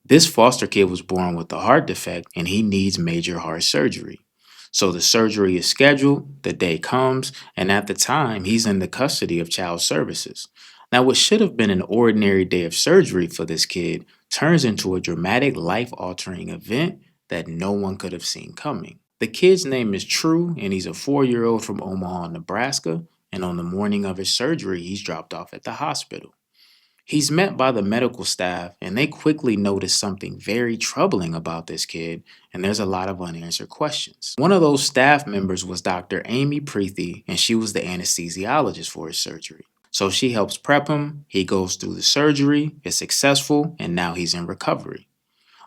This foster kid was born with a heart defect and he needs major heart surgery. So the surgery is scheduled, the day comes, and at the time, he's in the custody of child services. Now, what should have been an ordinary day of surgery for this kid turns into a dramatic, life altering event that no one could have seen coming. The kid's name is True, and he's a 4-year old from Omaha, Nebraska. And on the morning of his surgery, he's dropped off at the hospital. He's met by the medical staff, and they quickly notice something very troubling about this kid, and there's a lot of unanswered questions. One of those staff members was Dr. Amy Preethy, and she was the anesthesiologist for his surgery. So she helps prep him, he goes through the surgery, is successful, and now he's in recovery.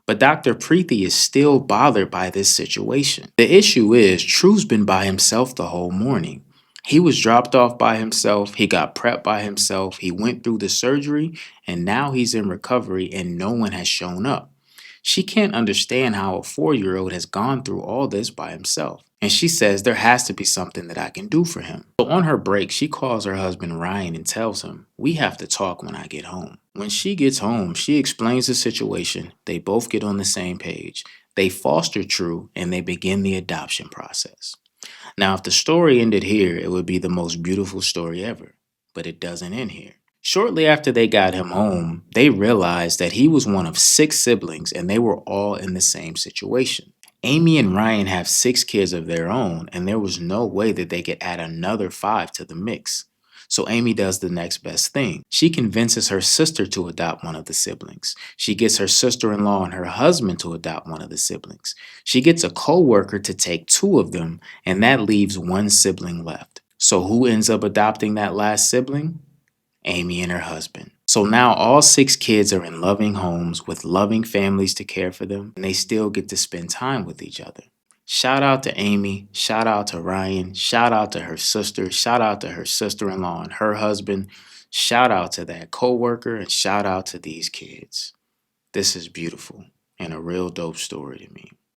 But Dr. Preethy is still bothered by this situation. The issue is, True's been by himself the whole morning. He was dropped off by himself, he got prepped by himself, he went through the surgery, and now he's in recovery and no one has shown up. She can't understand how a 4-year-old has gone through all this by himself. And she says there has to be something that I can do for him. So on her break, she calls her husband Ryan and tells him, "We have to talk when I get home." When she gets home, she explains the situation. They both get on the same page. They foster True and they begin the adoption process. Now, if the story ended here, it would be the most beautiful story ever. But it doesn't end here. Shortly after they got him home, they realized that he was one of 6 siblings and they were all in the same situation. Amy and Ryan have 6 kids of their own, and there was no way that they could add another 5 to the mix. So Amy does the next best thing. She convinces her sister to adopt one of the siblings. She gets her sister-in-law and her husband to adopt one of the siblings. She gets a co-worker to take 2 of them, and that leaves 1 sibling left. So who ends up adopting that last sibling? Amy and her husband. So now all 6 kids are in loving homes with loving families to care for them, and they still get to spend time with each other. Shout out to Amy, shout out to Ryan, shout out to her sister, shout out to her sister-in-law and her husband, shout out to that coworker, and shout out to these kids. This is beautiful and a real dope story to me.